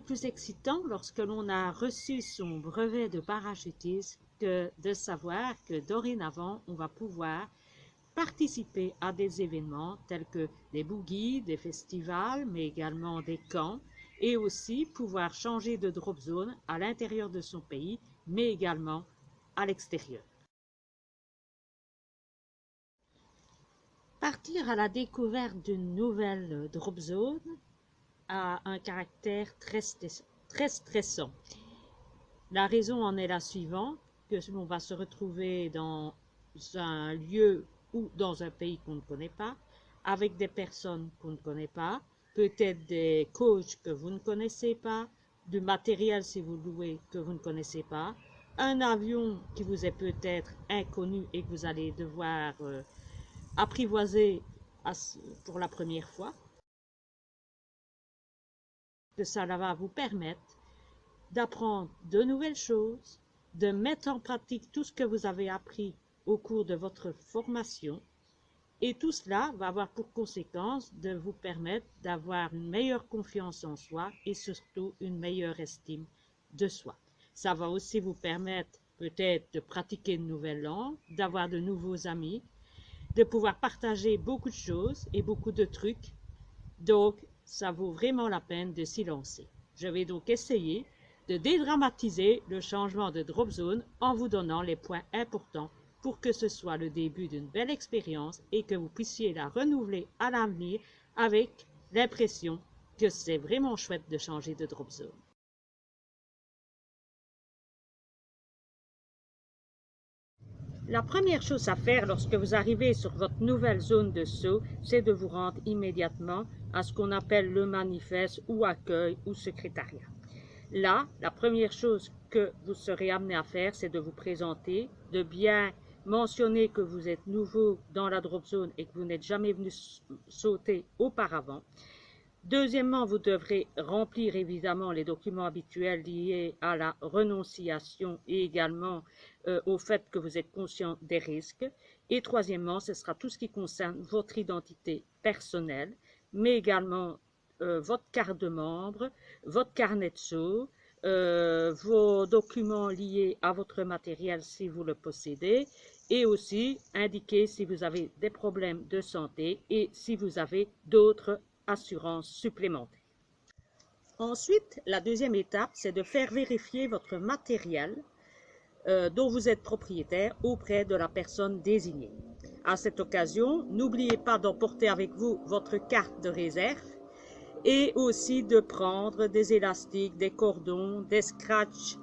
plus excitant lorsque l'on a reçu son brevet de parachutiste que de savoir que dorénavant, on va pouvoir participer à des événements tels que des boogies, des festivals, mais également des camps, et aussi pouvoir changer de drop zone à l'intérieur de son pays, mais également à l'extérieur. Partir à la découverte d'une nouvelle drop zone a un caractère très stressant. La raison en est la suivante, que l'on va se retrouver dans un lieu ou dans un pays qu'on ne connaît pas, avec des personnes qu'on ne connaît pas, peut-être des coachs que vous ne connaissez pas, du matériel si vous louez que vous ne connaissez pas, un avion qui vous est peut-être inconnu et que vous allez devoir apprivoiser pour la première fois. Que ça va vous permettre d'apprendre de nouvelles choses, de mettre en pratique tout ce que vous avez appris au cours de votre formation, et tout cela va avoir pour conséquence de vous permettre d'avoir une meilleure confiance en soi et surtout une meilleure estime de soi. Ça va aussi vous permettre peut-être de pratiquer de nouvelles langues, d'avoir de nouveaux amis, de pouvoir partager beaucoup de choses et beaucoup de trucs. Donc, ça vaut vraiment la peine de s'y lancer. Je vais donc essayer de dédramatiser le changement de drop zone en vous donnant les points importants pour que ce soit le début d'une belle expérience et que vous puissiez la renouveler à l'avenir avec l'impression que c'est vraiment chouette de changer de drop zone. La première chose à faire lorsque vous arrivez sur votre nouvelle zone de saut, c'est de vous rendre immédiatement à ce qu'on appelle le manifeste ou accueil ou secrétariat. Là, la première chose que vous serez amené à faire, c'est de vous présenter, de bien mentionner que vous êtes nouveau dans la drop zone et que vous n'êtes jamais venu sauter auparavant. Deuxièmement, vous devrez remplir évidemment les documents habituels liés à la renonciation et également au fait que vous êtes conscient des risques. Et troisièmement, ce sera tout ce qui concerne votre identité personnelle, mais également votre carte de membre, votre carnet de saut, vos documents liés à votre matériel si vous le possédez, et aussi indiquer si vous avez des problèmes de santé et si vous avez d'autres assurances supplémentaires. Ensuite, la deuxième étape, c'est de faire vérifier votre matériel dont vous êtes propriétaire auprès de la personne désignée. À cette occasion, n'oubliez pas d'emporter avec vous votre carte de réserve et aussi de prendre des élastiques, des cordons, des scratchs,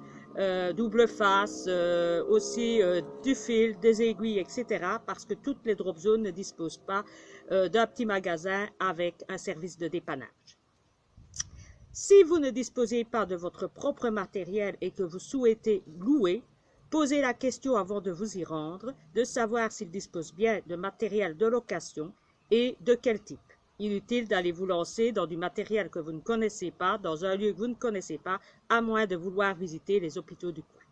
double face, aussi du fil, des aiguilles, etc. parce que toutes les drop zones ne disposent pas d'un petit magasin avec un service de dépannage. Si vous ne disposez pas de votre propre matériel et que vous souhaitez louer, posez la question avant de vous y rendre, de savoir s'il dispose bien de matériel de location et de quel type. Inutile d'aller vous lancer dans du matériel que vous ne connaissez pas, dans un lieu que vous ne connaissez pas, à moins de vouloir visiter les hôpitaux du coin.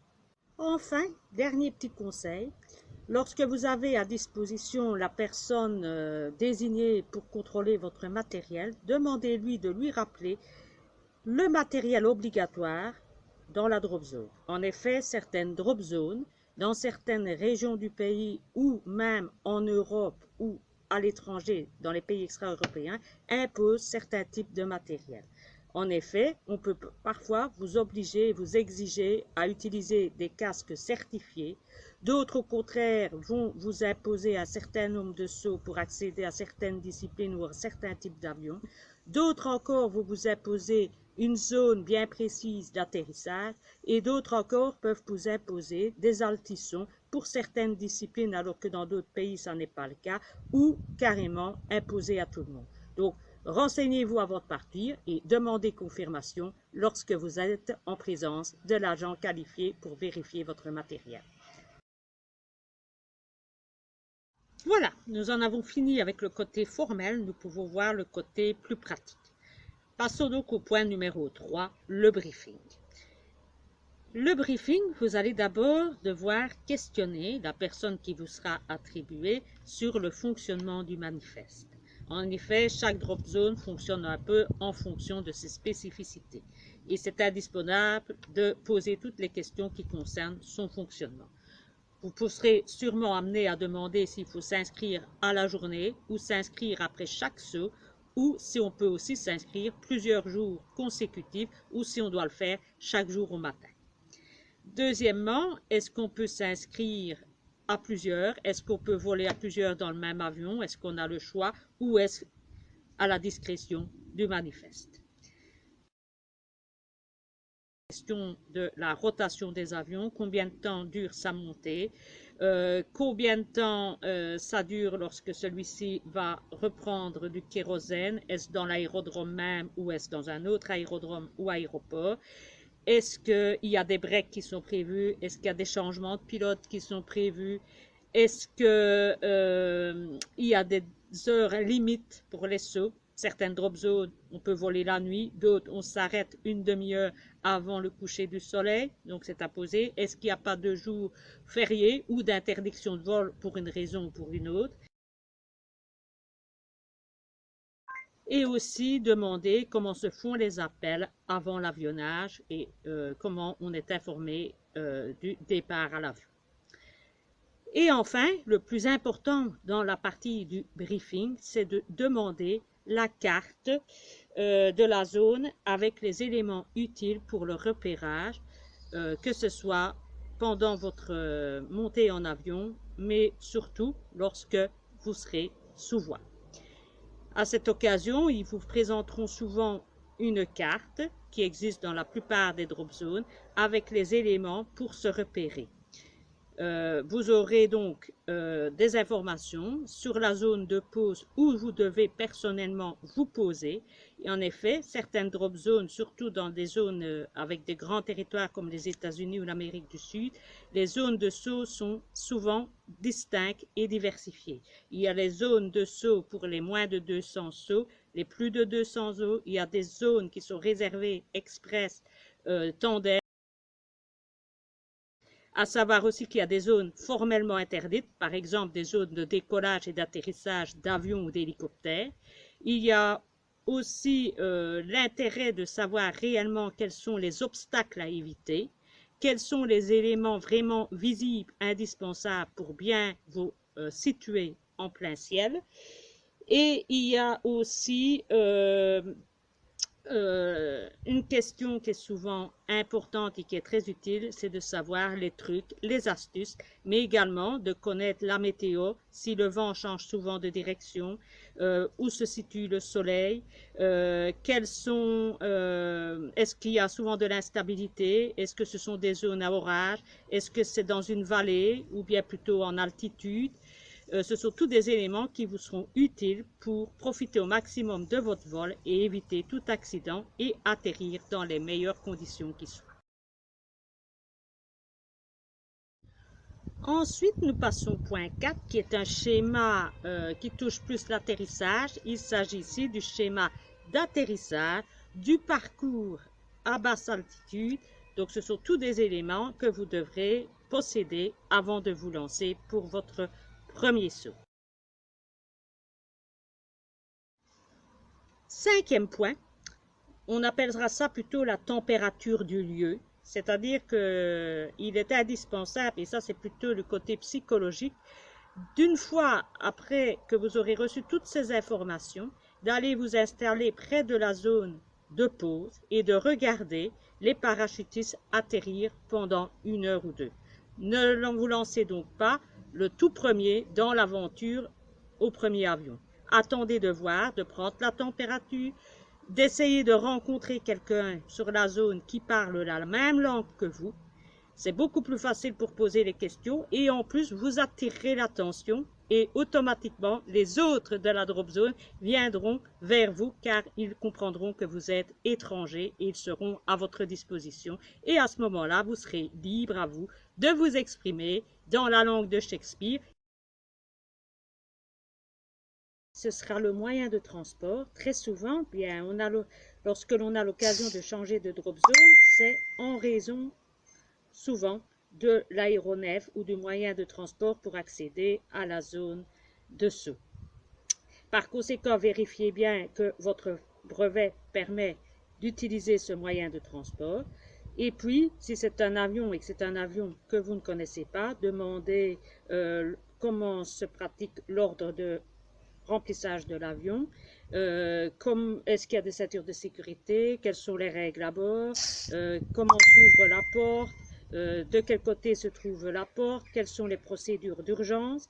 Enfin, dernier petit conseil, lorsque vous avez à disposition la personne désignée pour contrôler votre matériel, demandez-lui de lui rappeler le matériel obligatoire dans la drop zone. En effet, certaines drop zones, dans certaines régions du pays ou même en Europe ou à l'étranger, dans les pays extra-européens, imposent certains types de matériel. En effet, on peut parfois vous obliger, vous exiger à utiliser des casques certifiés. D'autres, au contraire, vont vous imposer un certain nombre de sauts pour accéder à certaines disciplines ou à certains types d'avions. D'autres encore vont vous imposer une zone bien précise d'atterrissage et d'autres encore peuvent vous imposer des altissons pour certaines disciplines alors que dans d'autres pays ça n'est pas le cas ou carrément imposer à tout le monde. Donc, renseignez-vous avant de partir et demandez confirmation lorsque vous êtes en présence de l'agent qualifié pour vérifier votre matériel. Voilà, nous en avons fini avec le côté formel, nous pouvons voir le côté plus pratique. Passons donc au point numéro 3, le briefing. Le briefing, vous allez d'abord devoir questionner la personne qui vous sera attribuée sur le fonctionnement du manifeste. En effet, chaque drop zone fonctionne un peu en fonction de ses spécificités. et c'est indispensable de poser toutes les questions qui concernent son fonctionnement. Vous serez sûrement amené à demander s'il faut s'inscrire à la journée ou s'inscrire après chaque saut, ou si on peut aussi s'inscrire plusieurs jours consécutifs ou si on doit le faire chaque jour au matin. Deuxièmement, est-ce qu'on peut s'inscrire à plusieurs? Est-ce qu'on peut voler à plusieurs dans le même avion? Est-ce qu'on a le choix ou est-ce à la discrétion du manifeste? Question de la rotation des avions, combien de temps dure sa montée, combien de temps ça dure lorsque celui-ci va reprendre du kérosène, est-ce dans l'aérodrome même ou est-ce dans un autre aérodrome ou aéroport, est-ce qu'il y a des breaks qui sont prévus, est-ce qu'il y a des changements de pilote qui sont prévus, est-ce qu'il y a des heures limites pour les sauts. Certaines drop zones, on peut voler la nuit, d'autres, on s'arrête une demi-heure avant le coucher du soleil, donc c'est à poser. Est-ce qu'il n'y a pas de jour férié ou d'interdiction de vol pour une raison ou pour une autre? Et aussi demander comment se font les appels avant l'avionnage et comment on est informé du départ à l'avion. Et enfin, le plus important dans la partie du briefing, c'est de demander la carte de la zone avec les éléments utiles pour le repérage, que ce soit pendant votre montée en avion, mais surtout lorsque vous serez sous voile. À cette occasion, ils vous présenteront souvent une carte qui existe dans la plupart des drop zones avec les éléments pour se repérer. Vous aurez donc des informations sur la zone de pause où vous devez personnellement vous poser. Et en effet, certaines drop zones, surtout dans des zones avec des grands territoires comme les États-Unis ou l'Amérique du Sud, les zones de saut sont souvent distinctes et diversifiées. Il y a les zones de saut pour les moins de 200 sauts, les plus de 200 sauts. Il y a des zones qui sont réservées express tandem. À savoir aussi qu'il y a des zones formellement interdites, par exemple des zones de décollage et d'atterrissage d'avions ou d'hélicoptères. Il y a aussi l'intérêt de savoir réellement quels sont les obstacles à éviter, quels sont les éléments vraiment visibles, indispensables pour bien vous situer en plein ciel. Et il y a aussi une question qui est souvent importante et qui est très utile, c'est de savoir les trucs, les astuces, mais également de connaître la météo, si le vent change souvent de direction, où se situe le soleil, est-ce qu'il y a souvent de l'instabilité, est-ce que ce sont des zones à orage, est-ce que c'est dans une vallée ou bien plutôt en altitude. Ce sont tous des éléments qui vous seront utiles pour profiter au maximum de votre vol et éviter tout accident et atterrir dans les meilleures conditions qui soient. Ensuite, nous passons au point 4 qui est un schéma qui touche plus l'atterrissage. Il s'agit ici du schéma d'atterrissage, du parcours à basse altitude. Donc, ce sont tous des éléments que vous devrez posséder avant de vous lancer pour votre premier saut. Cinquième point, on appellera ça plutôt la température du lieu, c'est-à-dire qu'il est indispensable, et ça c'est plutôt le côté psychologique, d'une fois après que vous aurez reçu toutes ces informations, d'aller vous installer près de la zone de pause et de regarder les parachutistes atterrir pendant 1 heure ou 2. Ne vous lancez donc pas le tout premier dans l'aventure au premier avion. Attendez de voir, de prendre la température, d'essayer de rencontrer quelqu'un sur la zone qui parle la même langue que vous. C'est beaucoup plus facile pour poser les questions et en plus vous attirerez l'attention et automatiquement les autres de la drop zone viendront vers vous car ils comprendront que vous êtes étranger et ils seront à votre disposition. Et à ce moment-là, vous serez libre à vous de vous exprimer dans la langue de Shakespeare. Ce sera le moyen de transport. Très souvent, bien, lorsque l'on a l'occasion de changer de drop zone, c'est en raison souvent de l'aéronef ou du moyen de transport pour accéder à la zone de saut. Par conséquent, vérifiez bien que votre brevet permet d'utiliser ce moyen de transport. Et puis, si c'est un avion et que c'est un avion que vous ne connaissez pas, demandez comment se pratique l'ordre de remplissage de l'avion, est-ce qu'il y a des ceintures de sécurité, quelles sont les règles à bord, comment s'ouvre la porte, de quel côté se trouve la porte, quelles sont les procédures d'urgence,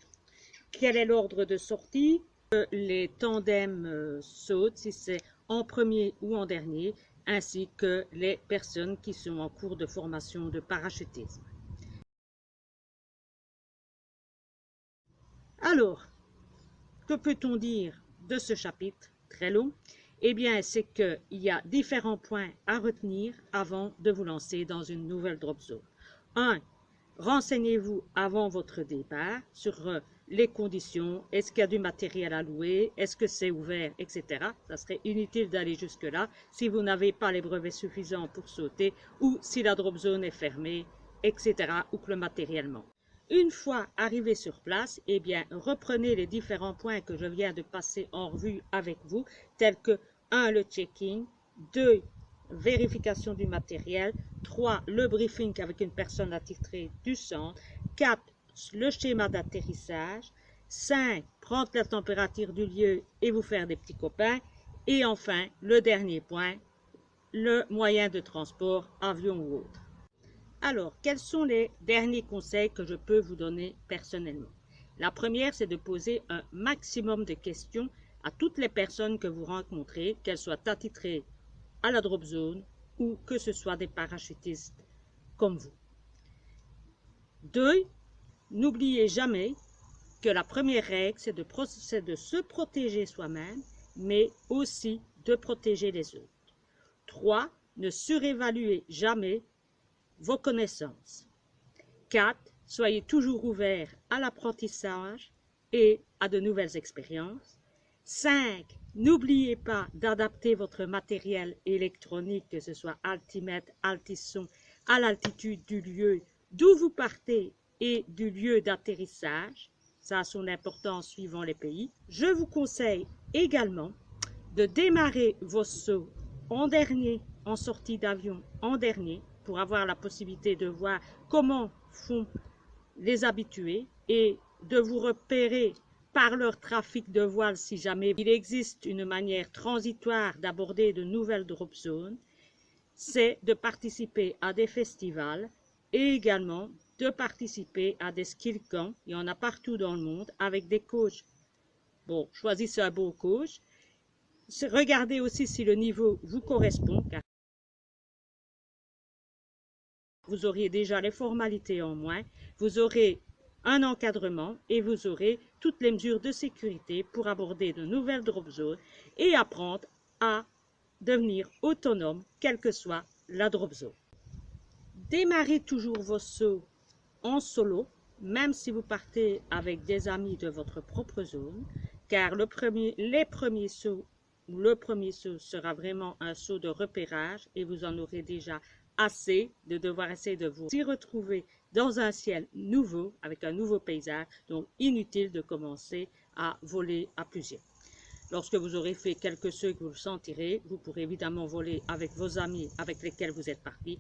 quel est l'ordre de sortie, les tandems sautent, si c'est en premier ou en dernier, ainsi que les personnes qui sont en cours de formation de parachutisme. Alors, que peut-on dire de ce chapitre très long? Eh bien, c'est qu'il y a différents points à retenir avant de vous lancer dans une nouvelle drop zone. 1. Renseignez-vous avant votre départ sur les conditions, est-ce qu'il y a du matériel à louer, est-ce que c'est ouvert, etc. Ça serait inutile d'aller jusque-là si vous n'avez pas les brevets suffisants pour sauter ou si la drop zone est fermée, etc. ou que le matériel manque. Une fois arrivé sur place, eh bien, reprenez les différents points que je viens de passer en revue avec vous, tels que 1. Le check-in, 2. Vérification du matériel, 3. Le briefing avec une personne attitrée du centre, 4. Le schéma d'atterrissage, 5. Prendre la température du lieu et vous faire des petits copains, et enfin, le dernier point, le moyen de transport, avion ou autre. Alors, quels sont les derniers conseils que je peux vous donner personnellement? La première, c'est de poser un maximum de questions à toutes les personnes que vous rencontrez, qu'elles soient attitrées à la drop zone ou que ce soit des parachutistes comme vous. 2. N'oubliez jamais que la première règle, c'est de se protéger soi-même, mais aussi de protéger les autres. 3. Ne surévaluez jamais vos connaissances. 4. Soyez toujours ouvert à l'apprentissage et à de nouvelles expériences. 5. N'oubliez pas d'adapter votre matériel électronique, que ce soit altimètre, altisson, à l'altitude du lieu d'où vous partez et du lieu d'atterrissage. Ça a son importance suivant les pays. Je vous conseille également de démarrer vos sauts en dernier, en sortie d'avion en dernier, pour avoir la possibilité de voir comment font les habitués et de vous repérer par leur trafic de voile si jamais il existe une manière transitoire d'aborder de nouvelles drop zones, c'est de participer à des festivals et également de participer à des skill camps. Il y en a partout dans le monde avec des coachs. Bon, choisissez un beau coach. Regardez aussi si le niveau vous correspond, car vous aurez déjà les formalités en moins, vous aurez un encadrement et vous aurez toutes les mesures de sécurité pour aborder de nouvelles drop zones et apprendre à devenir autonome, quelle que soit la drop zone. Démarrez toujours vos sauts en solo, même si vous partez avec des amis de votre propre zone, car le premier saut sera vraiment un saut de repérage et vous en aurez déjà assez de devoir essayer de vous y retrouver dans un ciel nouveau, avec un nouveau paysage, donc inutile de commencer à voler à plusieurs. Lorsque vous aurez fait quelques sauts que vous le sentirez, vous pourrez évidemment voler avec vos amis avec lesquels vous êtes partis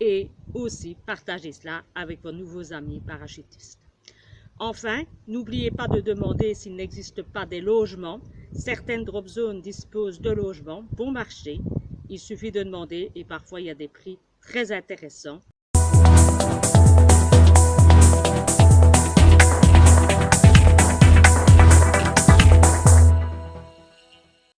et aussi partager cela avec vos nouveaux amis parachutistes. Enfin, n'oubliez pas de demander s'il n'existe pas des logements. Certaines drop zones disposent de logements bon marché. Il suffit de demander et parfois il y a des prix très intéressants.